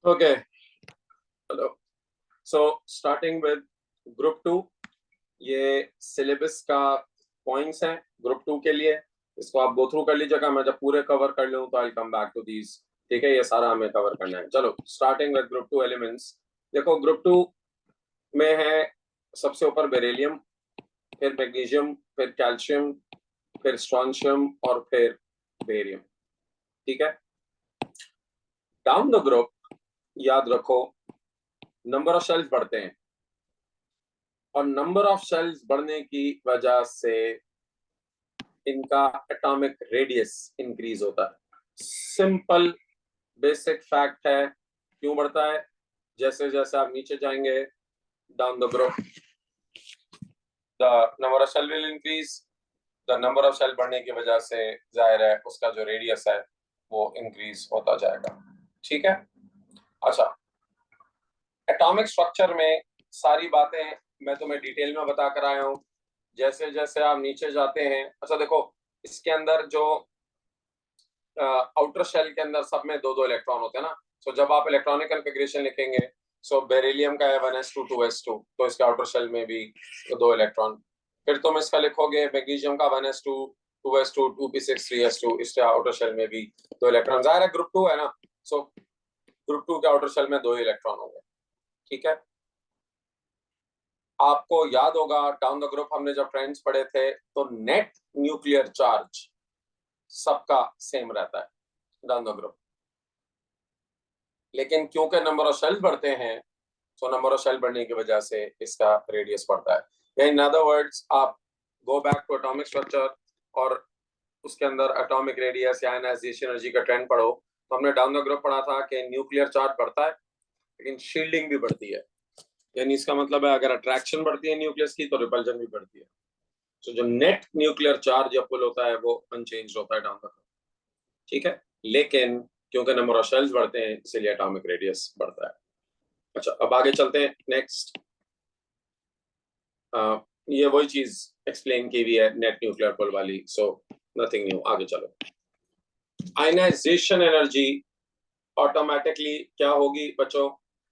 Okay, hello. So starting with group two, ये syllabus का points हैं ग्रुप टू के लिए। इसको आप गो थ्रू कर लीजिएगा। मैं जब पूरे कवर कर लूँ तो आई कम बैक टू दीज। ठीक है, ये सारा हमें कवर करना है। चलो starting with group two elements. देखो ग्रुप टू में है सबसे ऊपर बेरिलियम, फिर मैग्नीशियम, फिर कैल्शियम, फिर स्ट्रॉन्शियम और फिर बेरियम। ठीक है, डाउन द ग्रुप याद रखो नंबर ऑफ शेल्स बढ़ते हैं, और नंबर ऑफ शेल्स बढ़ने की वजह से इनका एटॉमिक रेडियस इंक्रीज होता है। सिंपल बेसिक फैक्ट है। क्यों बढ़ता है? जैसे जैसे आप नीचे जाएंगे down the group, the number of shell will increase. The number of shell बढ़ने की वजह से जाहिर है उसका जो रेडियस है वो इंक्रीज होता जाएगा। ठीक है, अच्छा एटॉमिक स्ट्रक्चर में सारी बातें मैं तुम्हें डिटेल में बता कर आया हूँ। जैसे जैसे आप नीचे जाते हैं, अच्छा देखो इसके अंदर जो आउटर शेल के अंदर सब में दो दो इलेक्ट्रॉन होते हैं ना। सो जब आप इलेक्ट्रॉनिक कॉन्फ़िगरेशन लिखेंगे, सो बेरिलियम का है 1s2 2s2, तो इसके आउटर शेल में भी दो इलेक्ट्रॉन। फिर तुम इसका लिखोगे मैग्नीशियम का 1s2 2s2 2p6 3s2, इसके आउटर शेल में भी दो इलेक्ट्रॉन। जाहिर है ग्रुप टू है ना, सो ग्रुप टू के आउटर शेल में दो ही इलेक्ट्रॉन होंगे। ठीक है, आपको याद होगा डाउन द ग्रुप हमने जब फ्रेंड्स पढ़े थे तो नेट न्यूक्लियर चार्ज सबका सेम रहता है डाउन द ग्रुप, लेकिन क्योंकि नंबर ऑफ शेल बढ़ते हैं तो नंबर ऑफ शेल बढ़ने की वजह से इसका रेडियस बढ़ता है। इन अदर वर्ड्स आप go back to atomic structure और उसके अंदर एटॉमिक रेडियस या आयनाइजेशन एनर्जी का ट्रेंड पढ़ो, तो हमने डाउन द ग्रुप पढ़ा था कि न्यूक्लियर चार्ज बढ़ता है लेकिन शील्डिंग भी बढ़ती है। यानी इसका मतलब है अगर अट्रैक्शन बढ़ती है न्यूक्लियस की तो रिपल्जन भी बढ़ती है। तो जो नेट न्यूक्लियर चार्ज या पुल होता है वो अनचेंज होता है डाउन द ग्रुप। ठीक है, लेकिन क्योंकि नंबर ऑफ शेल्स बढ़ते हैं इसलिए एटॉमिक रेडियस बढ़ता है। अच्छा अब आगे चलते हैं नेक्स्ट। ये वही चीज एक्सप्लेन की हुई है नेट न्यूक्लियर पुल वाली, सो नथिंग न्यू। आगे चलो, आयनाइजेशन एनर्जी ऑटोमेटिकली क्या होगी बच्चों?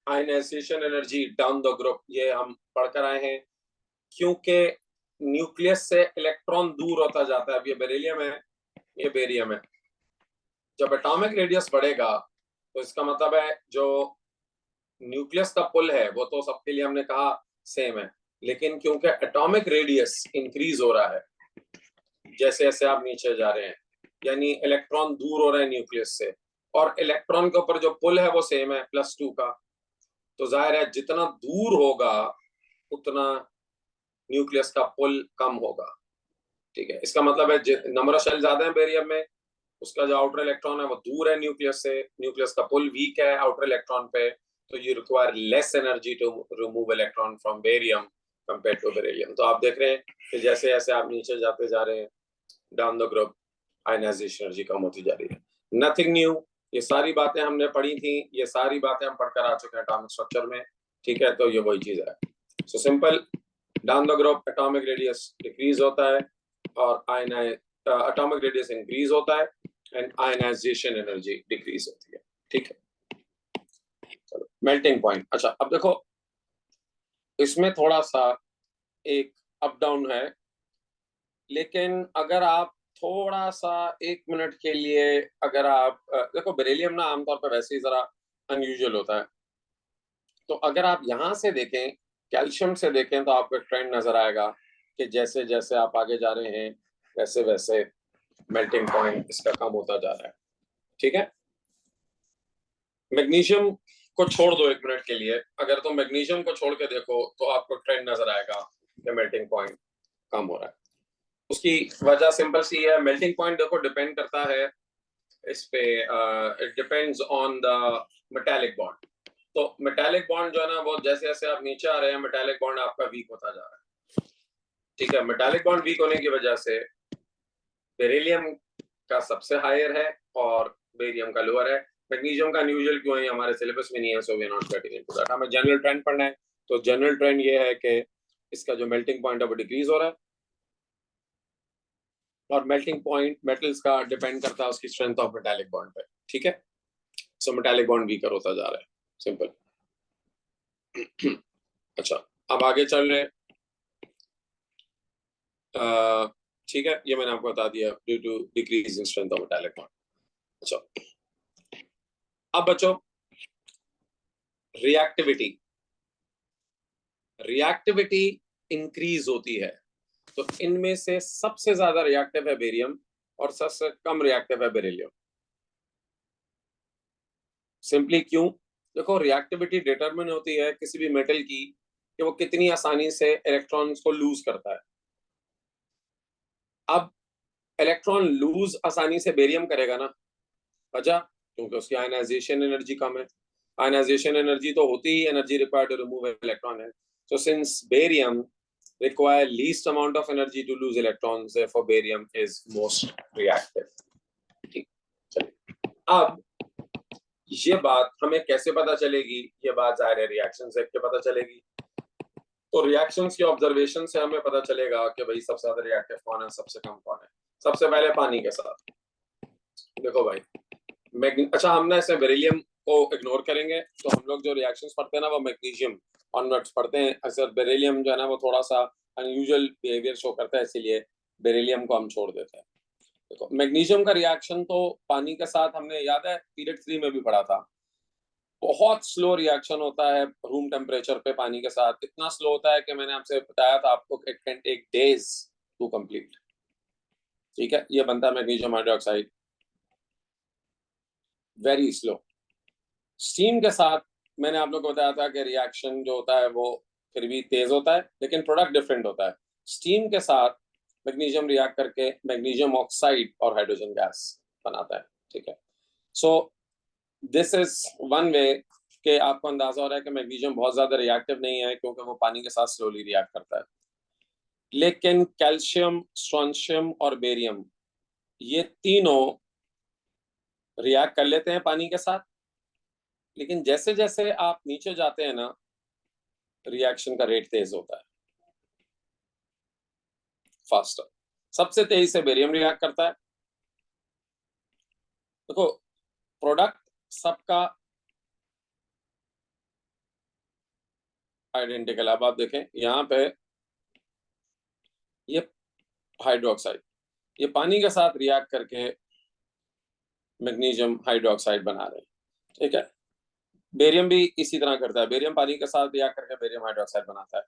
Ionisation energy down the group, ये हम पढ़कर आए हैं। क्योंकि न्यूक्लियस से इलेक्ट्रॉन दूर होता जाता है। अब ये बेरिलियम है, ये बेरियम है। जब एटॉमिक रेडियस बढ़ेगा तो इसका मतलब है जो न्यूक्लियस का पुल है वो तो सबके लिए हमने कहा सेम है, लेकिन क्योंकि एटॉमिक रेडियस इंक्रीज हो रहा है जैसे जैसे आप नीचे जा रहे हैं, यानी इलेक्ट्रॉन दूर हो रहे हैं न्यूक्लियस से, और इलेक्ट्रॉन के ऊपर जो पुल है वो सेम है +2 का, तो जाहिर है जितना दूर होगा उतना न्यूक्लियस का पुल कम होगा। ठीक है, इसका मतलब है नंबर ऑफ शेल ज्यादा है बेरियम में, उसका जो आउटर इलेक्ट्रॉन है वो दूर है न्यूक्लियस से, न्यूक्लियस का पुल वीक है आउटर इलेक्ट्रॉन पे, तो you require less energy to remove electron from barium compare to beryllium. तो आप देख रहे हैं कि जैसे जैसे आप नीचे जाते जा रहे हैं down the group ionisation energy कम होती जा रही है। नथिंग न्यू, ये सारी बातें हमने पढ़ी थी, ये सारी बातें हम पढ़कर आ चुके हैं एटॉमिक स्ट्रक्चर में। ठीक है, तो ये वही चीज है। So simple, down the group atomic radius decrease होता है और एटॉमिक रेडियस इंक्रीज होता है एंड आयनाइजेशन एनर्जी डिक्रीज होती है। ठीक है, चलो मेल्टिंग पॉइंट। अच्छा अब देखो इसमें थोड़ा सा एक अप डाउन है, लेकिन अगर आप थोड़ा सा 1 मिनट के लिए अगर आप देखो बेरिलियम ना आमतौर पर वैसे ही जरा अनयूजुअल होता है, तो अगर आप यहाँ से देखें कैल्शियम से देखें तो आपको एक ट्रेंड नजर आएगा कि जैसे जैसे आप आगे जा रहे हैं वैसे वैसे मेल्टिंग पॉइंट इसका कम होता जा रहा है। ठीक है, मैग्नीशियम को छोड़ दो 1 मिनट के लिए, अगर तुम मैग्नीशियम को छोड़ के देखो तो आपको ट्रेंड नजर आएगा कि मेल्टिंग पॉइंट कम हो रहा है। उसकी वजह सिंपल सी है, मेल्टिंग पॉइंट देखो डिपेंड करता है इस पे, it depends on the metallic bond. तो मेटालिक बॉन्ड जो है ना वो जैसे जैसे आप नीचे आ रहे हैं मेटालिक बॉन्ड आपका वीक होता जा रहा है। ठीक है, मेटालिक बॉन्ड वीक होने की वजह से बेरिलियम का सबसे हायर है और बेरियम का लोअर है। मैग्नीशियम का अनयूजुअल क्यों है हमारे सिलेबस में नहीं है, so we are not getting into that. हमें जनरल ट्रेंड पढ़ना है, तो जनरल ट्रेंड ये है कि इसका जो मेल्टिंग पॉइंट है वो डिक्रीज हो रहा है, और मेल्टिंग पॉइंट मेटल्स का डिपेंड करता है उसकी स्ट्रेंथ ऑफ मेटालिक बॉन्ड पे। ठीक है, सो मेटालिक बॉन्ड वीकर होता जा रहा है। सिंपल। अच्छा, अब आगे चल रहे। ठीक है, ये मैंने आपको बता दिया, due to decrease in strength of metallic bond. अच्छा, अब बच्चों रिएक्टिविटी, रिएक्टिविटी इंक्रीज होती है, तो इनमें से सबसे ज्यादा रिएक्टिव है बेरियम और सबसे कम रिएक्टिव है बेरिलियम। सिंपली क्यों? देखो, रिएक्टिविटी डिटरमिन होती है किसी भी मेटल की कि वो कितनी आसानी से इलेक्ट्रॉन्स को लूज करता है। अब इलेक्ट्रॉन लूज आसानी से बेरियम करेगा ना, वजह क्योंकि उसकी आयनाइजेशन एनर्जी कम है। आयनाइजेशन एनर्जी तो होती ही energy required to remove electron है। So since barium require least amount of energy to lose electrons, therefore barium is most reactive। ठीक, चलिए अब ये बात हमें कैसे पता चलेगी? ये बात जाहिर है रिएक्शन से पता चलेगी। तो रिएक्शंस की ऑब्जर्वेशन से हमें पता चलेगा कि भाई सबसे ज्यादा रिएक्टिव कौन है, सबसे कम कौन है। सबसे पहले पानी के साथ देखो भाई, अच्छा हम ना ऐसे बेरिलियम को इग्नोर करेंगे, तो हम लोग जो रिएक्शंस पढ़ते हैं ना वो मैग्नीशियम ऑनवर्ड्स पढ़ते हैं। अक्सर बेरिलियम जो है ना वो थोड़ा सा अनयूजुअल बिहेवियर शो करता है, इसीलिए बेरिलियम को हम छोड़ देते हैं। देखो, मैग्नीशियम का रिएक्शन तो पानी के साथ हमने याद है पीरियड 3 में भी पढ़ा था। बहुत स्लो रिएक्शन होता है रूम टेम्परेचर पे पानी के साथ। इतना स्लो होता है कि मैंने आपसे बताया था आपको, it can take days to complete. ठीक है, ये बनता है magnesium hydroxide, very slow. Steam के साथ मैंने आप लोग को बताया था कि रिएक्शन जो होता है वो फिर भी तेज होता है, लेकिन प्रोडक्ट डिफरेंट होता है। स्टीम के साथ मैग्नीशियम रिएक्ट करके मैग्नीशियम ऑक्साइड और हाइड्रोजन गैस बनाता है। ठीक है, so this is one way कि आपको अंदाजा हो रहा है कि मैग्नीशियम बहुत ज्यादा रिएक्टिव नहीं है क्योंकि वो पानी के साथ स्लोली रिएक्ट करता है। लेकिन कैल्शियम, स्ट्रोंशियम और बेरियम, ये तीनों रिएक्ट कर लेते हैं पानी के साथ, लेकिन जैसे जैसे आप नीचे जाते हैं ना, रिएक्शन का रेट तेज होता है, फास्टर। सबसे तेजी से बेरियम रिएक्ट करता है। देखो, प्रोडक्ट सबका आइडेंटिकल। अब आप देखें यहाँ पे, ये हाइड्रोक्साइड, ये पानी के साथ रिएक्ट करके मैग्नीशियम हाइड्रोक्साइड बना रहे हैं। ठीक है, बेरियम भी इसी तरह करता है। बेरियम पानी के साथ रिएक्ट करके बेरियम हाइड्रोक्साइड बनाता है।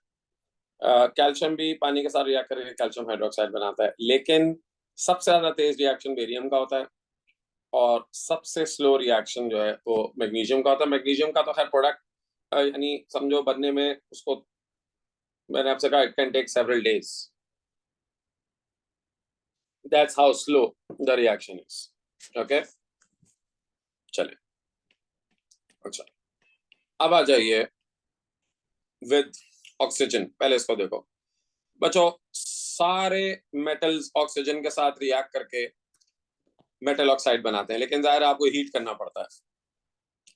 कैल्शियम भी पानी के साथ रिएक्ट करके कैल्शियम हाइड्रोक्साइड बनाता है, लेकिन सबसे ज्यादा तेज रिएक्शन बेरियम का होता है और सबसे स्लो रिएक्शन जो है वो मैग्नीशियम का होता है। मैग्नीशियम का तो खैर प्रोडक्ट यानी समझो बनने में उसको, मैंने आपसे कहा, it can take several days. That's how slow the reaction is. Okay, चले। अच्छा, अब आ जाइए विद ऑक्सीजन। पहले इसको देखो बच्चों, सारे मेटल्स ऑक्सीजन के साथ रिएक्ट करके मेटल ऑक्साइड बनाते हैं, लेकिन जाहिर आपको हीट करना पड़ता है।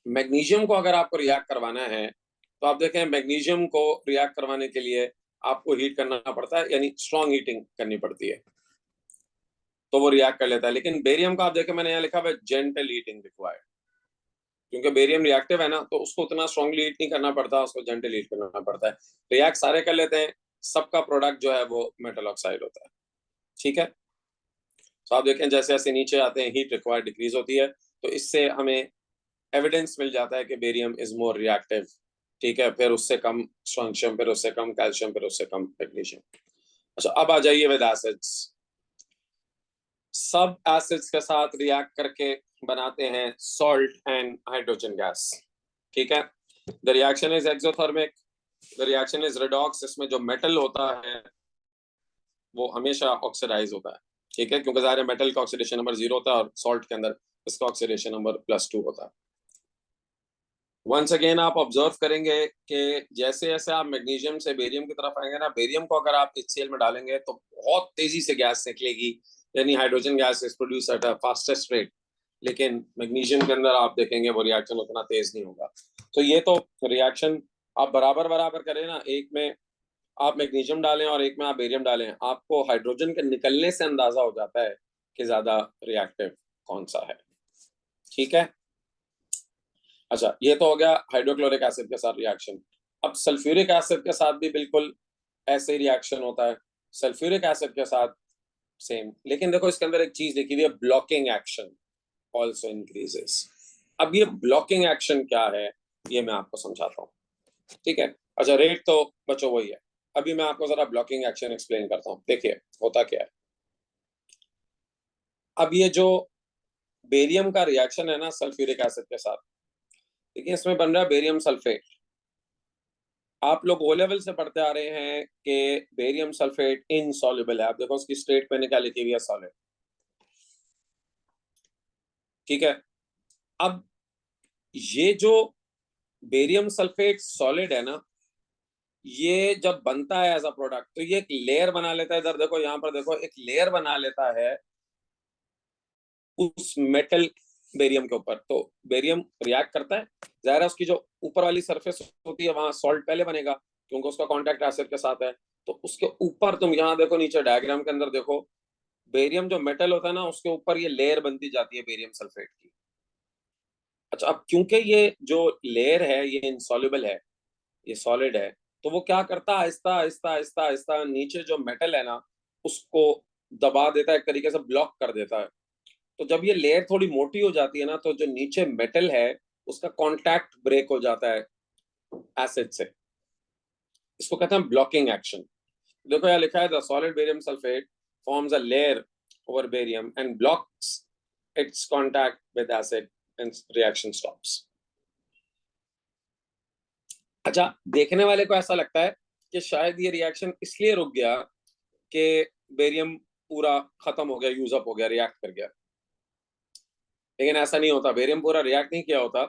मैग्नीशियम को अगर आपको रिएक्ट करवाना है तो आप देखें, मैग्नीशियम को रिएक्ट करवाने के लिए आपको हीट करना पड़ता है, यानी स्ट्रॉन्ग हीटिंग करनी पड़ती है, तो वो रिएक्ट कर लेता है। लेकिन बेरियम का आप देखें, मैंने यहाँ लिखा हुआ है जेंटल हीटिंग रिक्वायर्ड, क्योंकि बेरियम रिएक्टिव है ना, तो उसको उतना स्ट्रांगली हीट नहीं करना पड़ता, उसको जेंटल हीट करना पड़ता है। रिएक्ट सारे कर लेते हैं, सबका प्रोडक्ट जो है वो मेटल ऑक्साइड होता है। ठीक है, तो आप देखें जैसे जैसे नीचे आते हैं हीट रिक्वायर्ड डिक्रीज होती है, तो इससे हमें एविडेंस मिल जाता है कि बेरियम इज मोर रिएक्टिव। ठीक है, फिर उससे कम स्ट्रोंशियम, फिर उससे कम कैल्शियम, फिर उससे कम मैग्नीशियम। अच्छा, अब आ जाइए विद एसिड्स। सब एसिड्स के साथ रिएक्ट करके बनाते हैं सॉल्ट एंड हाइड्रोजन गैस। ठीक है, the reaction is exothermic, the reaction is redox. इसमें जो मेटल होता है वो हमेशा ऑक्सीडाइज होता है। ठीक है, क्योंकि ज़ाहिर है मेटल का ऑक्सीडेशन नंबर 0 होता है और सॉल्ट के अंदर इसका ऑक्सीडेशन नंबर +2 होता है। वंस अगेन आप ऑब्जर्व करेंगे कि जैसे जैसे आप मैग्नीशियम से बेरियम की तरफ आएंगे ना, बेरियम को अगर आप HCl में डालेंगे तो बहुत तेजी से गैस निकलेगी, यानी hydrogen gas is produce at a fastest rate. लेकिन मैग्नीशियम के अंदर आप देखेंगे वो रिएक्शन उतना तेज नहीं होगा। तो ये तो रिएक्शन आप बराबर बराबर करें ना, एक में आप मैग्नीशियम डालें और एक में आप बेरियम डालें, आपको हाइड्रोजन के निकलने से अंदाजा हो जाता है कि ज्यादा रिएक्टिव कौन सा है। ठीक है, अच्छा, ये तो हो गया हाइड्रोक्लोरिक एसिड के साथ रिएक्शन। अब सल्फ्यूरिक एसिड के साथ भी बिल्कुल ऐसे रिएक्शन होता है, सल्फ्यूरिक एसिड के साथ सेम, लेकिन देखो इसके अंदर एक चीज लिखी हुई है, ब्लॉकिंग एक्शन ऑल्सो इंक्रीजेस। अब ये ब्लॉकिंग एक्शन क्या है, ये मैं आपको समझाता हूँ, ठीक है। अच्छा, रेट तो बच्चों वही है, अभी मैं आपको जरा ब्लॉकिंग एक्शन एक्सप्लेन करता हूँ। देखिए होता क्या है, अब ये जो बेरियम का रिएक्शन है ना सल्फ्यूरिक एसिड के साथ, देखिए इसमें बन रहा है बेरियम सल्फेट। आप लोग ओ लेवल से पढ़ते आ रहे हैं कि बेरियम सल्फेट इनसॉल्युबल है। आप देखो उसकी स्टेट मैंने क्या लिखी हुई है, सॉलिड, ठीक है। अब ये जो बेरियम सल्फेट सॉलिड है ना, ये जब बनता है एज अ प्रोडक्ट तो ये एक लेयर बना लेता है। इधर देखो, यहाँ पर देखो, एक लेयर बना लेता है उस मेटल बेरियम के ऊपर। तो बेरियम रिएक्ट करता है, जाहिर है उसकी जो ऊपर वाली सरफेस होती है वहां सॉल्ट पहले बनेगा क्योंकि उसका कांटेक्ट एसिड के साथ है। तो उसके ऊपर तुम यहाँ देखो, नीचे डायग्राम के अंदर देखो, बेरियम जो मेटल होता है ना उसके ऊपर ये लेयर बनती जाती है बेरियम सल्फेट की। अच्छा, अब क्योंकि ये जो लेयर है ये इनसॉल्युबल है, ये सॉलिड है, तो वो क्या करता है, आहिस्ता आहिस्ता आहिस्ता आहिस्ता नीचे जो मेटल है ना उसको दबा देता है, एक तरीके से ब्लॉक कर देता है। तो जब ये लेयर थोड़ी मोटी हो जाती है ना, तो जो नीचे मेटल है उसका कांटेक्ट ब्रेक हो जाता है एसिड से। इसको कहते हैं ब्लॉकिंग एक्शन। देखो यहाँ लिखा है, the solid barium sulphate forms a layer over barium and blocks it's contact with acid and reaction stops. अच्छा, देखने वाले को ऐसा लगता है कि शायद ये रिएक्शन इसलिए रुक गया कि बेरियम पूरा खत्म हो गया, यूज अप हो गया, रिएक्ट कर गया, लेकिन ऐसा नहीं होता। बेरियम पूरा रिएक्ट नहीं किया होता,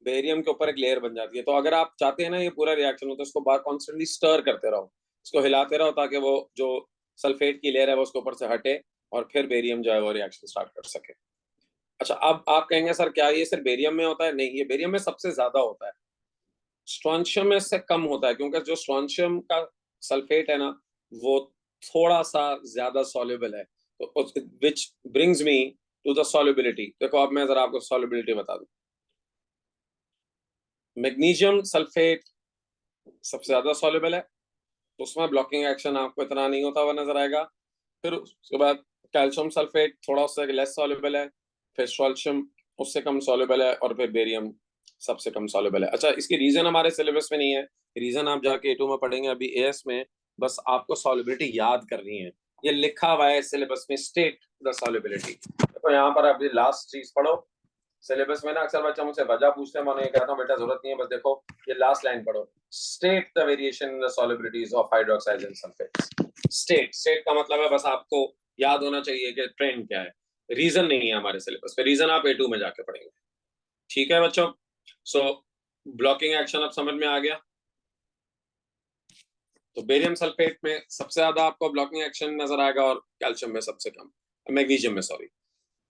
बेरियम के ऊपर एक लेयर बन जाती है। तो अगर आप चाहते हैं ना ये पूरा रिएक्शन हो तो इसको बार कॉन्स्टेंटली स्टर करते रहो, इसको हिलाते रहो ताकि वो जो सल्फेट की लेयर है वो उसके ऊपर से हटे और फिर बेरियम जो है वो रिएक्शन स्टार्ट कर सके। अच्छा, अब आप कहेंगे सर क्या ये सिर्फ बेरियम में होता है? नहीं, ये बेरियम में सबसे ज्यादा होता है, स्ट्रॉन्शियम में इससे कम होता है क्योंकि जो स्ट्रॉन्शियम का सल्फेट है ना वो थोड़ा सा ज्यादा सॉल्युबल है। तो which brings me to the solubility. देखो अब मैं जरा आपको सॉल्युबिलिटी बता दूं। मैग्नीशियम सल्फेट सबसे ज्यादा सॉल्युबल है, तो उसमें ब्लॉकिंग एक्शन आपको इतना नहीं होता हुआ नजर आएगा। फिर उसके बाद कैल्शियम सल्फेट थोड़ा उससे लेस सॉल्युबल है, फिर सोल्शियम उससे कम सॉल्युबल है, और फिर बेरियम सबसे कम सॉल्युबल है। अच्छा, इसकी रीजन हमारे सिलेबस में नहीं है, रीजन आप जाके A2 में पढ़ेंगे। अभी एएस में बस आपको सॉल्युबिलिटी याद करनी है, ये लिखा हुआ है सिलेबस में, स्टेट द सॉल्युबिलिटी। देखो यहाँ पर अभी लास्ट चीज पढ़ो, सिलेबस में ना अक्सर बच्चा मुझसे वजह पूछते हैं, मैं उन्हें कहता हूँ बेटा जरूरत नहीं है, बस देखो ये लास्ट लाइन पढ़ो, state the variation in the solubilities of hydroxides and sulphates. State, state का मतलब है बस आपको याद होना चाहिए कि ट्रेंड क्या है, रीजन नहीं है हमारे सिलेबस पे, रीजन आप A2 में जाके पढ़ेंगे। ठीक है बच्चों, सो ब्लॉकिंग एक्शन अब समझ में आ गया। तो बेरियम सल्फेट में सबसे ज्यादा आपको ब्लॉकिंग एक्शन नजर आएगा और कैल्शियम में सबसे कम, मैग्नीशियम में सॉरी,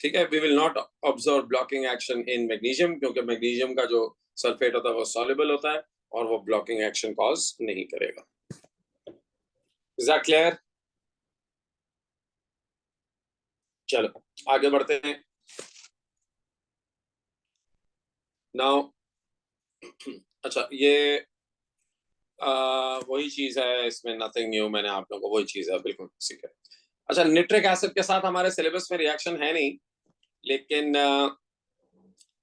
ठीक है। We will not observe blocking action in magnesium क्योंकि मैग्नीशियम का जो सल्फेट होता है वो सॉल्युबल होता है और वो ब्लॉकिंग एक्शन कॉज नहीं करेगा। Is that clear? चलो आगे बढ़ते हैं। नाउ अच्छा, ये वही चीज है, इसमें नथिंग न्यू, मैंने आप लोगों को वही चीज है बिल्कुल ठीक है। अच्छा, निट्रिक एसिड के साथ हमारे सिलेबस में रिएक्शन है नहीं, लेकिन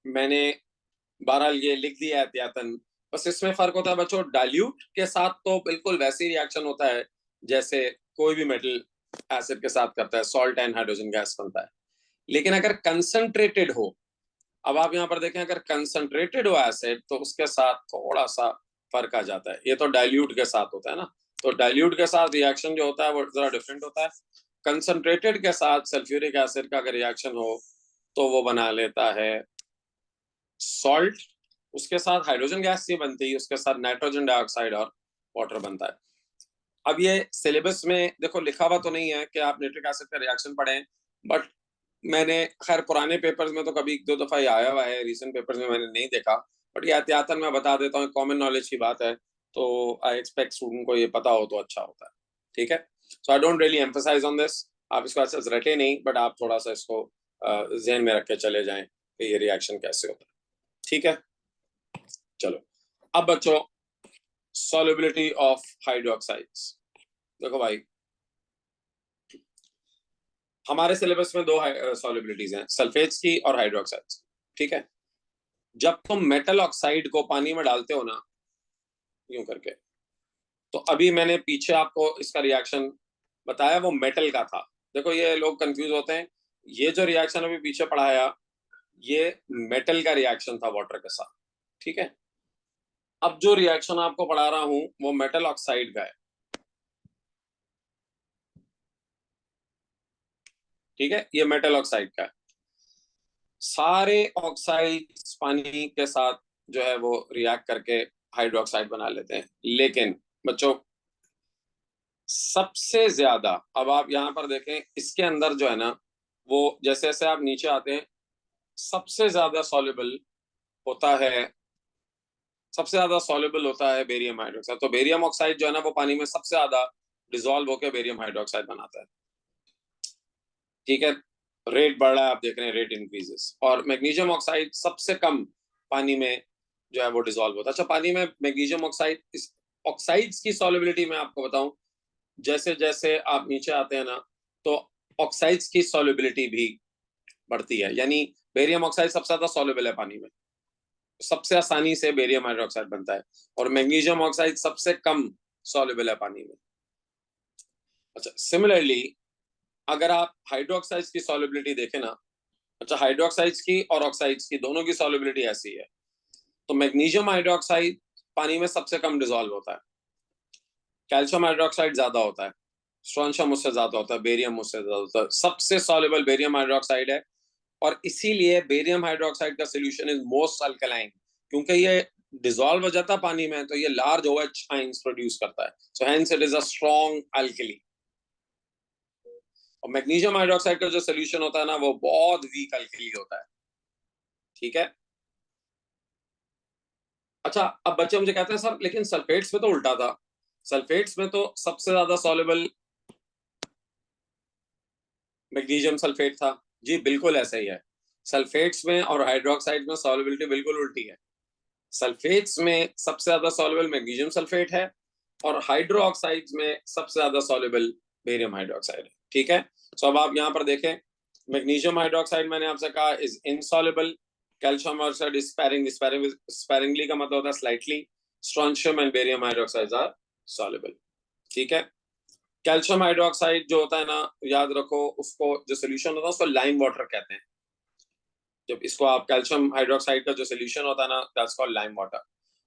मैंने बहरहाल ये लिख दिया है एहतियातन। बस इसमें फर्क होता है बच्चों, डाइल्यूट के साथ तो बिल्कुल वैसे ही रिएक्शन होता है जैसे कोई भी मेटल एसिड के साथ करता है, सॉल्ट एंड हाइड्रोजन गैस बनता है। लेकिन अगर कंसंट्रेटेड हो, अब आप यहाँ पर देखें, अगर कंसंट्रेटेड हो एसिड तो उसके साथ थोड़ा सा फर्क आ जाता है। ये तो डाइल्यूट के साथ होता है ना, तो डाइल्यूट के साथ रिएक्शन जो होता है वो जरा डिफरेंट होता है। कंसंट्रेटेड के साथ सल्फ्यूरिक एसिड का अगर रिएक्शन हो तो वो बना लेता है सॉल्ट, उसके साथ हाइड्रोजन गैस नहीं बनती, उसके साथ नाइट्रोजन डाइऑक्साइड और वाटर बनता है। अब ये सिलेबस में देखो लिखा हुआ तो नहीं है कि आप नाइट्रिक एसिड का रिएक्शन पढ़ें, बट मैंने खैर पुराने पेपर्स में तो कभी एक दो दफा ही आया हुआ है, रिसेंट पेपर्स में मैंने नहीं देखा, बट ये एहतियातन मैं बता देता हूँ, कॉमन नॉलेज की बात है, तो आई एक्सपेक्ट स्टूडेंट को ये पता हो तो अच्छा होता है। ठीक है, so I don't really emphasise on this, आप इसको ऐसे रटे नहीं, बट आप थोड़ा सा इसको जहन में रख के चले जाएं कि ये रिएक्शन कैसे होता है। ठीक है, चलो अब बच्चों solubility of hydroxides। देखो भाई हमारे सिलेबस में दो सॉल्युबिलिटीज हैं, सल्फेट्स की और हाइड्रोक्साइड्स। ठीक है, जब तुम मेटल ऑक्साइड को पानी में डालते हो ना यूं करके, तो अभी मैंने पीछे आपको इसका रिएक्शन बताया, वो मेटल का था। देखो ये लोग कंफ्यूज होते हैं, ये जो रिएक्शन अभी पीछे पढ़ाया ये मेटल का रिएक्शन था वाटर के साथ। ठीक है, अब जो रिएक्शन आपको पढ़ा रहा हूं वो मेटल ऑक्साइड का है। ठीक है, ये मेटल ऑक्साइड का है। सारे ऑक्साइड्स पानी के साथ जो है वो रिएक्ट करके हाइड्रोक्साइड बना लेते हैं, लेकिन बच्चों सबसे ज्यादा, अब आप यहां पर देखें इसके अंदर जो है ना, वो जैसे जैसे आप नीचे आते हैं सबसे ज्यादा सॉल्युबल होता है, सबसे ज्यादा सॉल्युबल होता है बेरियम हाइड्रोक्साइड। तो बेरियम ऑक्साइड जो है ना वो पानी में सबसे ज्यादा डिसॉल्व होकर बेरियम हाइड्रोक्साइड बनाता है। ठीक है, रेट बढ़ रहा है, आप देख रहे हैं रेट इंक्रीजेस। और मैग्नीशियम ऑक्साइड सबसे कम पानी में जो है वो डिसॉल्व होता है। अच्छा, पानी में मैग्नीशियम ऑक्साइड, इस ऑक्साइड्स की सॉल्युबिलिटी मैं आपको बताऊं, जैसे जैसे आप नीचे आते हैं ना तो ऑक्साइड्स की सॉल्युबिलिटी भी बढ़ती है, यानी बेरियम ऑक्साइड सबसे ज्यादा सॉल्युबल है पानी में, सबसे आसानी से बेरियम हाइड्रोक्साइड बनता है, और मैग्नीशियम ऑक्साइड सबसे कम सॉल्युबल है पानी में। अच्छा, सिमिलरली अगर आप हाइड्रोक्साइड्स की सॉल्युबिलिटी देखें ना, अच्छा हाइड्रोक्साइड्स की और ऑक्साइड्स की दोनों की सॉल्युबिलिटी ऐसी है, तो मैग्नीशियम हाइड्रोक्साइड पानी में सबसे कम डिसॉल्व होता है, कैल्शियम हाइड्रोक्साइड ज्यादा होता है, स्ट्रोंशियम उससे ज्यादा होता है, बेरियम उससे ज्यादा होता है। सबसे सॉल्युबल बेरियम हाइड्रोक्साइड है, और इसीलिए बेरियम हाइड्रोक्साइड का सोल्यूशन इज मोस्ट अल्कलाइन, क्योंकि ये डिसॉल्व हो जाता है पानी में तो ये लार्ज OH आयंस प्रोड्यूस करता है, so hence it is a strong alkali. और मैग्नीशियम हाइड्रोक्साइड का जो सोल्यूशन होता है ना वो बहुत वीक अल्कली होता है। ठीक है, अच्छा अब बच्चे मुझे कहते हैं सर लेकिन सल्फेट्स में तो उल्टा था, सल्फेट्स में तो सबसे ज्यादा सॉल्युबल मैग्नीशियम सल्फेट था। जी बिल्कुल ऐसा ही है, सल्फेट्स में और हाइड्रोक्साइड में सॉल्युबिलिटी बिल्कुल उल्टी है। सल्फेट्स में सबसे ज्यादा सॉल्युबल मैग्नीशियम सल्फेट है, और हाइड्रोक्साइड्स में सबसे ज्यादा सॉल्युबल बेरियम हाइड्रोक्साइड है। ठीक है, सो अब आप यहाँ पर देखें, मैग्नीशियम हाइड्रोक्साइड मैंने आपसे कहा is insoluble, calcium hydroxide is sparingly का मतलब होता है slightly, strontium and barium hydroxides are soluble. ठीक है, कैल्शियम हाइड्रोक्साइड जो होता है ना, याद रखो उसको जो सोल्यूशन होता है उसको लाइम वाटर कहते हैं। जब इसको आप कैल्शियम हाइड्रोक्साइड का जो सोल्यूशन होता है ना दैट्स कॉल्ड लाइम वाटर।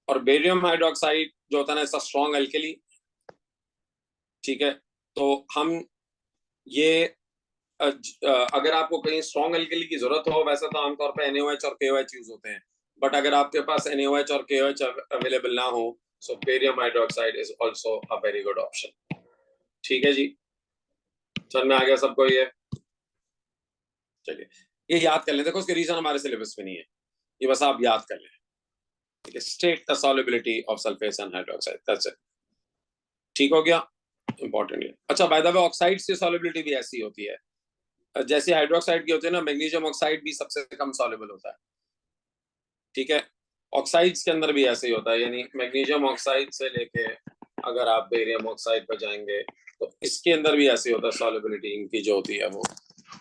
और बेरियम हाइड्रोक्साइड जो होता है ना इसका स्ट्रॉन्ग अल्कली। ठीक है, तो हम ये अगर आपको कहीं स्ट्रॉन्ग अल्कली की जरूरत हो, वैसे तो आमतौर पे NaOH और KOH यूज होते हैं, बट अगर आपके पास NaOH और KOH अवेलेबल ना हो, so barium hydroxide is also a very good option. ठीक है जी, समझ में आ गया सबको ये? चलिए ये याद कर लें, देखो उसके रीजन हमारे सिलेबस में नहीं है, ये बस आप याद कर लें। ठीक है, state the solubility of sulphates and hydroxide, that's it. ठीक हो गया, इंपॉर्टेंट है। अच्छा बाय द वे ऑक्साइड्स की सॉल्युबिलिटी भी ऐसी होती है जैसे हाइड्रोक्साइड की होती है ना, मैग्नीशियम ऑक्साइड भी सबसे कम सॉल्युबल होता है। ठीक है, ऑक्साइड्स के अंदर भी ऐसे ही होता है, यानी मैग्नीशियम ऑक्साइड से लेके अगर आप बेरियम ऑक्साइड पर जाएंगे तो इसके अंदर भी ऐसे होता है, सॉल्युबिलिटी इनकी जो होती है वो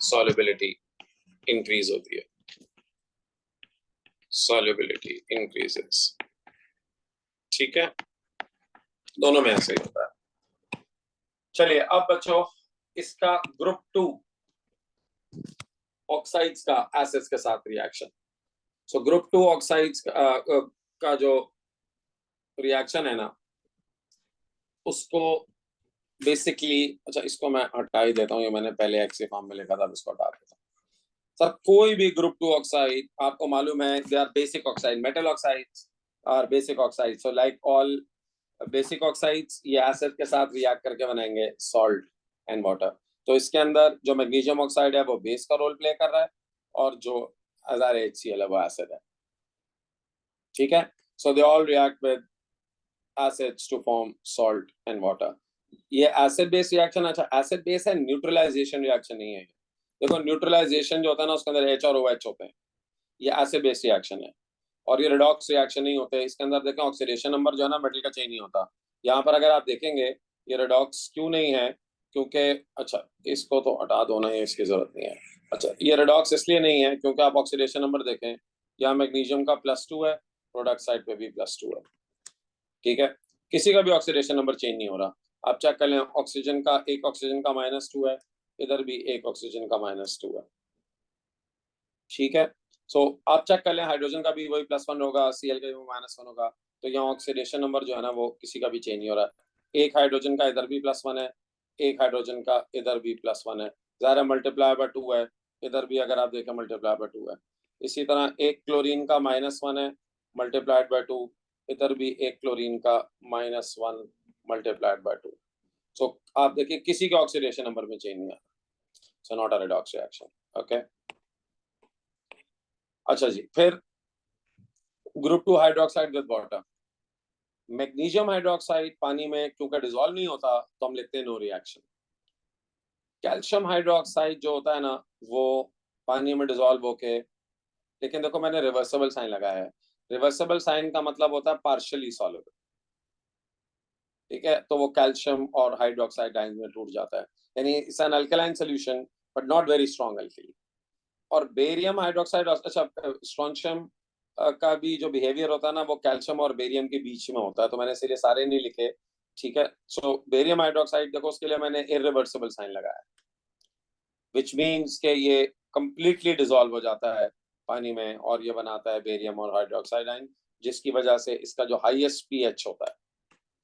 सॉल्युबिलिटी इंक्रीज होती है, सॉल्युबिलिटी इंक्रीजेस। ठीक है, दोनों में ऐसे ही होता है। चलिए अब बच्चों इसका ग्रुप 2 ऑक्साइड्स का एसिड्स के साथ रिएक्शन। सो ग्रुप 2 ऑक्साइड्स का जो रिएक्शन है ना उसको बेसिकली, अच्छा इसको मैं हटा ही देता हूँ, ये मैंने पहले एक्सी फॉर्म में लिखा था, इसको हटा देता हूँ। सर कोई भी ग्रुप 2 ऑक्साइड आपको मालूम है they are basic oxide, metal oxides are basic oxide, so like all basic oxides ये एसिड के साथ रिएक्ट करके बनाएंगे सॉल्ट एंड वाटर। तो इसके अंदर जो मैग्नीशियम ऑक्साइड है वो बेस का रोल प्ले कर रहा है, और जो HCl है वो एसिड है। ठीक है, so they all react with acids to form salt and water. ये एसिड बेस रिएक्शन, अच्छा एसिड बेस है, न्यूट्रलाइजेशन रिएक्शन नहीं है। देखो न्यूट्रलाइजेशन जो होता है ना उसके अंदर H और OH होते हैं, ये एसिड बेस रिएक्शन है। और ये रिडॉक्स रिएक्शन नहीं होते। इसके अंदर देखें ऑक्सीडेशन नंबर जो है ना मेटल का चेंज नहीं होता। यहाँ पर अगर आप देखेंगे ये रिडॉक्स क्यों नहीं है, क्योंकि अच्छा इसको तो हटा दो ना, ये इसकी जरूरत नहीं है। अच्छा ये रिडॉक्स इसलिए नहीं है क्योंकि आप ऑक्सीडेशन नंबर देखें, यहाँ मैग्नीशियम का +2 है, प्रोडक्ट साइड पे भी +2 है। ठीक है, किसी का भी ऑक्सीडेशन नंबर चेंज नहीं हो रहा। आप चेक कर लें, ऑक्सीजन का एक ऑक्सीजन का -2 है, इधर भी एक ऑक्सीजन का -2 है। ठीक है, सो आप चेक कर लें, हाइड्रोजन का भी वही +1 होगा, Cl का भी -1 होगा। तो यहाँ ऑक्सीडेशन नंबर जो है ना वो किसी का भी चेंज नहीं हो रहा है। एक हाइड्रोजन का इधर भी +1 है, एक हाइड्रोजन का इधर भी +1 है, ज़ाहिर है मल्टीप्लाई बाय 2 है, इधर भी अगर आप देखें मल्टीप्लाई बाय 2 है। इसी तरह एक क्लोरीन का -1 है, मल्टीप्लाइड बाय 2, इधर भी एक क्लोरीन का -1 मल्टीप्लाइड बाय 2। सो आप देखिए किसी के ऑक्सीडेशन नंबर में चेंज नहीं है, so not a redox reaction. Okay, अच्छा जी, फिर group 2 hydroxide with water. Magnesium hydroxide पानी में क्योंकि डिसॉल्व नहीं होता तो हम लिखते हैं नो रिएक्शन। कैल्शियम हाइड्रोक्साइड जो होता है ना वो पानी में डिसॉल्व होके, लेकिन देखो मैंने रिवर्सिबल साइन लगाया है। रिवर्सिबल साइन का मतलब होता है पार्शियली सॉल्युबल। ठीक है, तो वो कैल्शियम और हाइड्रोक्साइड आयन में टूट जाता है, यानी it's an alkaline solution but not very strong alkali. और बेरियम हाइड्रोक्साइड, अच्छा स्ट्रोंशियम का भी जो बिहेवियर होता है ना वो कैल्शियम और बेरियम के बीच में होता है, तो मैंने इसलिए सारे नहीं लिखे। ठीक है, सो बेरियम हाइड्रोक्साइड देखो उसके लिए मैंने इरिवर्सिबल साइन लगाया, विच मीन्स के ये कंप्लीटली डिसॉल्व हो जाता है पानी में और ये बनाता है बेरियम और हाइड्रोक्साइड आयन, जिसकी वजह से इसका जो हाईएस्ट पीएच होता है,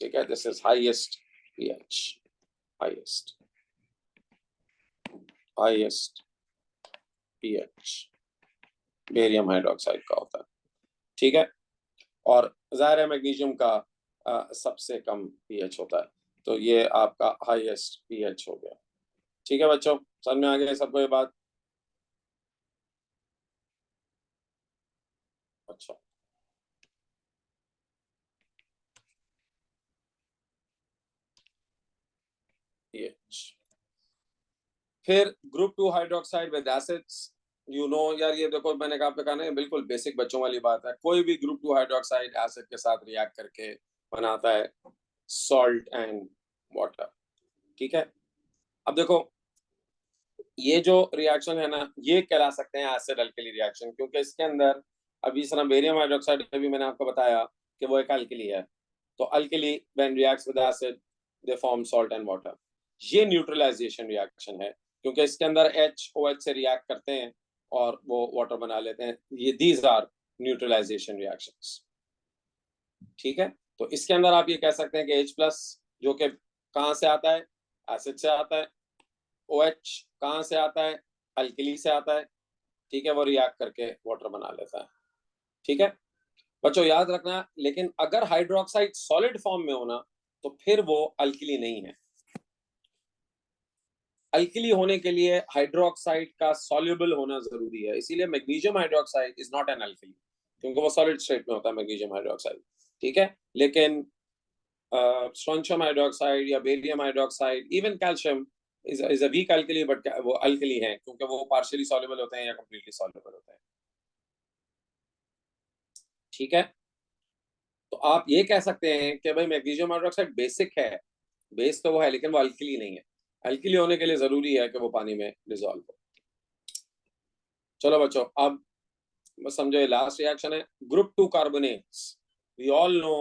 ठीक है, this is highest pH, highest highest pH barium hydroxide का होता है। ठीक है, और जाहिर है मैग्नीशियम का सबसे कम पीएच होता है, तो ये आपका हाईएस्ट पीएच हो गया। ठीक है बच्चों, समझ में आ गया सबको ये बात? अच्छा, पीएच। फिर group 2 hydroxide with acids, you know यार, ये देखो मैंने कहा ना बिल्कुल बेसिक बच्चों वाली बात है। कोई भी ग्रुप 2 हाइड्रोक्साइड एसिड के साथ रिएक्ट करके बनाता है सॉल्ट एंड वाटर। ठीक है, अब देखो ये जो रिएक्शन है ना ये कहला सकते हैं एसिड अल्कली रिएक्शन, क्योंकि इसके अंदर अभी इस बेरियम हाइड्रोक्साइड भी मैंने आपको बताया कि वो एक अल्कली है। तो alkali when reacts with acid they form salt and water. ये न्यूट्रलाइजेशन रिएक्शन है, क्योंकि इसके अंदर HOH से रिएक्ट करते हैं और वो वाटर बना लेते हैं। ये दीज आर न्यूट्रलाइजेशन रिएक्शंस। ठीक है, तो इसके अंदर आप ये कह सकते हैं कि H+ जो कि कहाँ से आता है, एसिड से आता है। OH कहाँ से आता है, अल्कली से आता है। ठीक है, वो रिएक्ट करके वाटर बना लेता है। ठीक है बच्चों, याद रखना, लेकिन अगर हाइड्रोक्साइड सॉलिड फॉर्म में होना तो फिर वो अल्कली नहीं है। अल्कली होने के लिए हाइड्रोक्साइड का सॉल्युबल होना जरूरी है, इसीलिए magnesium hydroxide is not an alkali, क्योंकि वो सॉलिड स्टेट में होता है मैग्नीशियम हाइड्रोक्साइड। ठीक है, लेकिन स्ट्रोंशियम हाइड्रोक्साइड या barium hydroxide, even calcium is a weak alkali, but वो अल्कली है क्योंकि वो पार्शियली सॉल्युबल होते हैं या कंप्लीटली सॉल्युबल होते हैं। ठीक है, तो आप ये कह सकते हैं कि भाई मैग्नीशियम हाइड्रोक्साइड बेसिक है, बेस तो वो है लेकिन वो अल्कली नहीं है। अल्कली होने के लिए जरूरी है कि वो पानी में डिसॉल्व हो। चलो बच्चों, अब समझो ये लास्ट रिएक्शन है, group 2 carbonates. We all know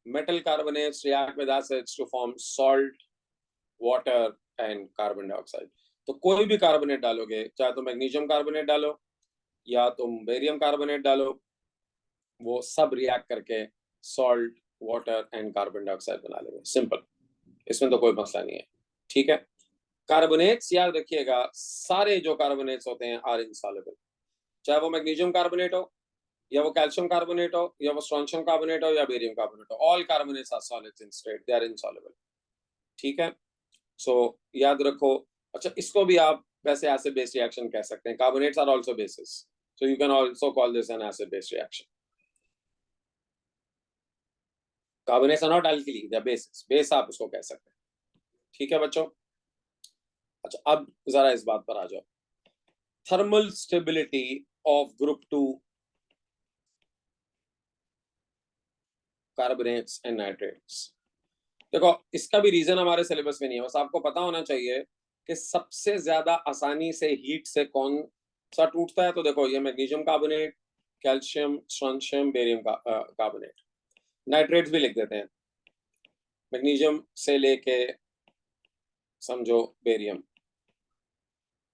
metal carbonates react with acids to form salt, water and carbon dioxide. तो कोई भी कार्बोनेट डालोगे, चाहे तो मैग्नीशियम कार्बोनेट डालो या तुम बेरियम कार्बोनेट डालो, वो सब रिएक्ट करके salt, water and carbon dioxide बना लेंगे। सिंपल, इसमें तो कोई मसला नहीं है। ठीक है, कार्बोनेट्स याद रखिएगा, सारे जो कार्बोनेट्स होते हैं आर इनसॉल्युबल, चाहे वो मैग्नीशियम कार्बोनेट हो या वो कैल्शियम कार्बोनेट हो या वो स्ट्रोंशियम कार्बोनेट हो या बेरियम कार्बोनेट हो, all carbonates are solids in state, they are insoluble. ठीक है, सो याद रखो। अच्छा, इसको भी आप वैसे एसिड बेस रिएक्शन कह सकते हैं, carbonates are also bases, so you can also call this an acid base reaction. Carbonates are not alkali, they are bases, base आप उसको कह सकते हैं। ठीक है बच्चों, अच्छा अब जरा इस बात पर आ जाओ, thermal stability of group 2 carbonates and nitrates. देखो इसका भी रीजन हमारे सिलेबस में नहीं है, बस आपको पता होना चाहिए कि सबसे ज्यादा आसानी से हीट से कौन सा टूटता है। तो देखो ये magnesium carbonate, calcium, strontium, barium carbonate. Nitrates भी लिख देते हैं, मैग्नीशियम से लेके समझो बेरियम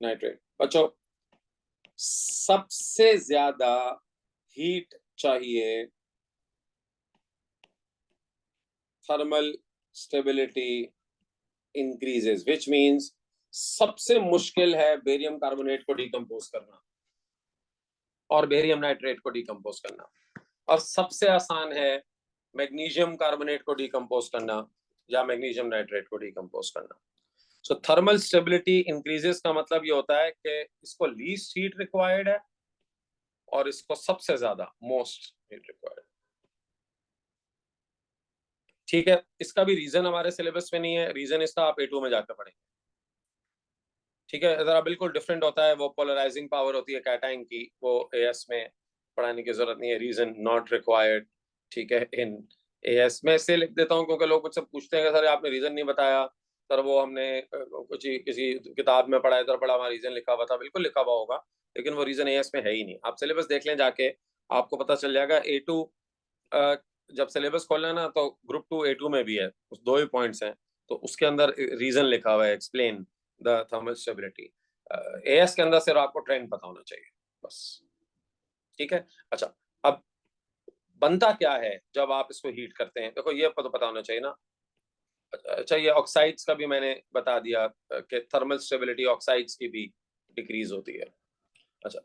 नाइट्रेट। बच्चों सबसे ज्यादा हीट चाहिए thermal stability increases, which means सबसे मुश्किल है बेरियम कार्बोनेट को डिकम्पोज करना और बेरियम नाइट्रेट को डिकम्पोज करना, और सबसे आसान है मैग्नीशियम कार्बोनेट को डिकम्पोज करना या मैग्नीशियम नाइट्रेट को डिकम्पोज करना। सो थर्मल स्टेबिलिटी इंक्रीजेस का मतलब ये होता है कि इसको लीस्ट हीट रिक्वायर्ड है और इसको सबसे ज्यादा मोस्ट हीट रिक्वायर्ड। ठीक है, इसका भी रीजन हमारे सिलेबस में नहीं है, रीजन इसका आप A2 में जाकर पढ़ेंगे। ठीक है, जरा बिल्कुल डिफरेंट होता है, वो पोलराइजिंग पावर होती है कैटायन की, वो AS में पढ़ाने की जरूरत नहीं है, रीजन नॉट रिक्वायर्ड। ठीक है, इन AS में से लिख देता हूँ क्योंकि लोग मुझसे पूछते हैं कि सर आपने रीजन नहीं बताया, सर वो हमने कुछ किसी किताब में पढ़ा है तो पढ़ा, वहाँ रीजन लिखा हुआ था, बिल्कुल लिखा हुआ होगा, लेकिन वो रीजन AS में है ही नहीं। आप सिलेबस देख लें जाके, आपको पता चल जाएगा। A2 जब सिलेबस खोलना ना तो ग्रुप 2 A2 में भी है, उस 2 ही पॉइंट्स हैं, तो उसके अंदर रीजन लिखा हुआ है, explain the thermal stability. AS के अंदर सिर्फ आपको ट्रेंड पता होना चाहिए बस। ठीक है, अच्छा अब बनता क्या है जब आप इसको हीट करते हैं, देखो ये तो पता होना चाहिए ना। अच्छा ये ऑक्साइड्स का भी मैंने बता दिया कि थर्मल स्टेबिलिटी ऑक्साइड्स की भी डिक्रीज होती है। अच्छा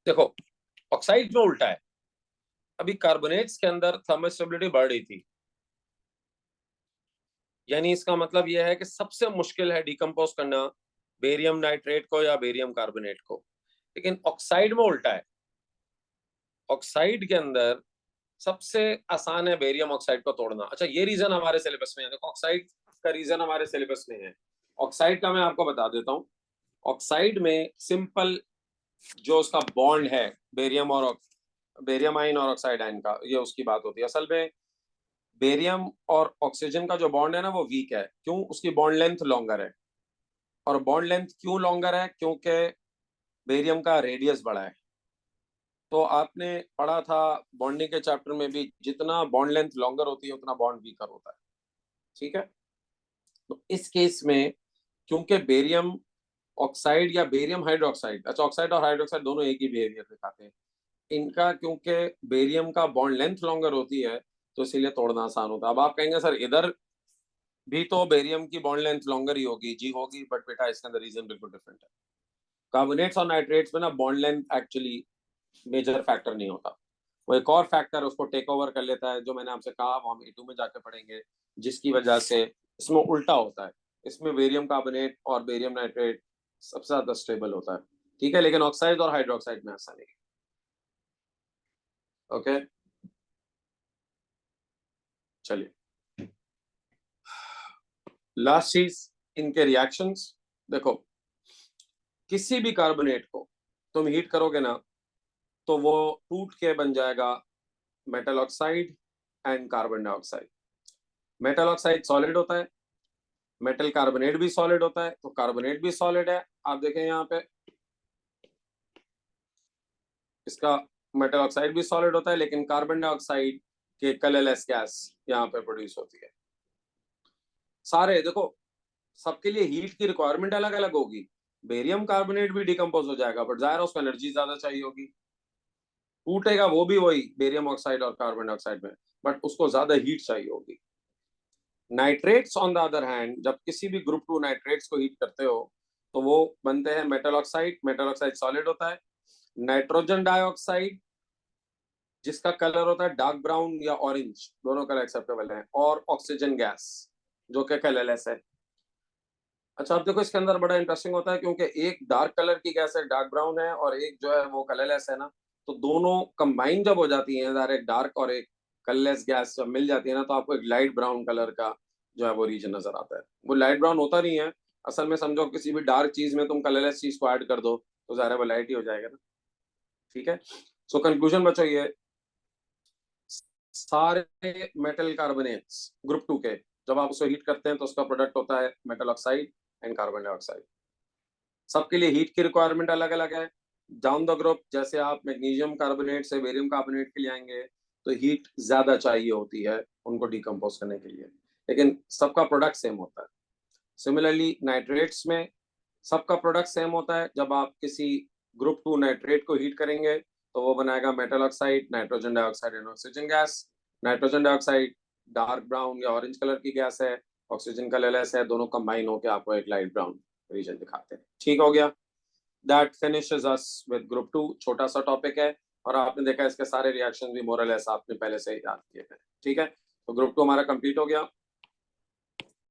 देखो ऑक्साइड में उल्टा है, अभी कार्बोनेट्स के अंदर थर्मल स्टेबिलिटी बढ़ रही थी, यानी इसका मतलब यह है कि सबसे मुश्किल है डिकम्पोज करना बेरियम नाइट्रेट को या बेरियम कार्बोनेट को, लेकिन ऑक्साइड में उल्टा है। ऑक्साइड के अंदर सबसे आसान है बेरियम ऑक्साइड को तोड़ना। अच्छा ये रीजन हमारे सिलेबस में है, देखो ऑक्साइड का रीजन हमारे सिलेबस में है। ऑक्साइड का मैं आपको बता देता हूँ। ऑक्साइड में सिंपल जो उसका बॉन्ड है बेरियम और बेरियम आइन और ऑक्साइड आइन का, ये उसकी बात होती है। असल में बेरियम और ऑक्सीजन का जो बॉन्ड है ना वो वीक है, क्यों? उसकी बॉन्ड लेंथ लॉन्गर है। और बॉन्ड लेंथ क्यों लॉन्गर है? क्योंकि बेरियम का रेडियस बड़ा है। तो आपने पढ़ा था बॉन्डिंग के चैप्टर में भी, जितना बॉन्ड लेंथ लॉन्गर होती है उतना बॉन्ड वीकर होता है। ठीक है, तो इस केस में क्योंकि बेरियम ऑक्साइड या बेरियम हाइड्रोक्साइड, अच्छा ऑक्साइड और हाइड्रोक्साइड दोनों एक ही बिहेवियर दिखाते हैं, इनका क्योंकि बेरियम का बॉन्ड लेंथ लॉन्गर होती है तो इसीलिए तोड़ना आसान होता है। अब आप कहेंगे सर इधर भी तो बेरियम की बॉन्ड लेंथ लॉन्गर ही होगी, जी होगी, बट बेटा इसके अंदर रीजन बिल्कुल डिफरेंट है। कार्बोनेट्स और नाइट्रेट्स में ना bond length actually major factor नहीं होता, वो एक और फैक्टर उसको टेक ओवर कर लेता है, जो मैंने आपसे कहा वो हम A2 में जाके पढ़ेंगे, जिसकी वजह से इसमें उल्टा होता है। इसमें बेरियम कार्बोनेट और बेरियम नाइट्रेट सबसे ज्यादा स्टेबल होता है। ठीक है, लेकिन ऑक्साइड और हाइड्रोक्साइड में ऐसा नहीं। ओके चलिए, लास्ट चीज इनके रिएक्शंस। देखो किसी भी कार्बोनेट को तुम हीट करोगे ना तो वो टूट के बन जाएगा metal oxide and carbon dioxide. Metal oxide solid होता है, मेटल कार्बोनेट भी सॉलिड होता है, तो कार्बोनेट भी सॉलिड है। आप देखें यहाँ पे इसका मेटल ऑक्साइड भी सॉलिड होता है, लेकिन कार्बन डाइऑक्साइड के कलरलेस गैस यहाँ पे प्रोड्यूस होती है। सारे देखो सबके लिए हीट की रिक्वायरमेंट अलग अलग होगी। बेरियम कार्बोनेट भी डिकम्पोज हो जाएगा, बट जाहिर है उसको एनर्जी ज्यादा चाहिए होगी, टूटेगा वो भी वही बेरियम ऑक्साइड और कार्बन डाइऑक्साइड में, बट उसको ज्यादा हीट चाहिए होगी। Nitrates on the other hand, जब किसी भी ग्रुप 2 नाइट्रेट्स को हीट करते हो तो वो बनते हैं metal oxide. Metal oxide solid होता है। नाइट्रोजन डाइऑक्साइड जिसका कलर होता है डार्क ब्राउन या ऑरेंज, दोनों कलर एक्सेप्टेबल है। और ऑक्सीजन गैस जो कि कलरलेस है। अच्छा अब देखो इसके अंदर बड़ा इंटरेस्टिंग होता है, क्योंकि एक डार्क कलर की गैस है डार्क ब्राउन है, और एक जो है वो कलरलेस है ना, तो दोनों कंबाइन जब हो जाती है, एक डार्क और एक कलरलेस गैस जब मिल जाती है ना, तो आपको एक लाइट ब्राउन कलर का जो है वो रीजन नजर आता है। वो लाइट ब्राउन होता नहीं है असल में, समझो किसी भी डार्क चीज में तुम कलरलेस चीज को ऐड कर दो तो ज़ाहिर है वो लाइट ही हो जाएगा ना। ठीक है, सो कंक्लूजन बच्चों ये सारे मेटल कार्बोनेट्स ग्रुप 2 के जब आप उसको हीट करते हैं तो उसका प्रोडक्ट होता है metal oxide and carbon dioxide. सबके लिए हीट की रिक्वायरमेंट अलग अलग है। डाउन द ग्रुप जैसे आप मैग्नीशियम कार्बोनेट से बेरियम कार्बोनेट के लिए आएंगे तो हीट ज्यादा चाहिए होती है उनको डिकम्पोज करने के लिए, लेकिन सबका प्रोडक्ट सेम होता है। सिमिलरली नाइट्रेट्स में सबका प्रोडक्ट सेम होता है। जब आप किसी ग्रुप 2 नाइट्रेट को हीट करेंगे तो वो बनाएगा metal oxide, nitrogen dioxide and oxygen gas. Nitrogen dioxide dark brown या ऑरेंज कलर की गैस है, ऑक्सीजन कलरलेस है, दोनों कंबाइन होकर आपको एक लाइट ब्राउन रीजन दिखाते हैं। ठीक हो गया। That finishes us with group 2। छोटा सा टॉपिक है और आपने देखा इसके सारे रिएक्शन भी मोरलेस आपने पहले से ही याद किए थे। ठीक है, तो ग्रुप 2 हमारा कंप्लीट हो गया।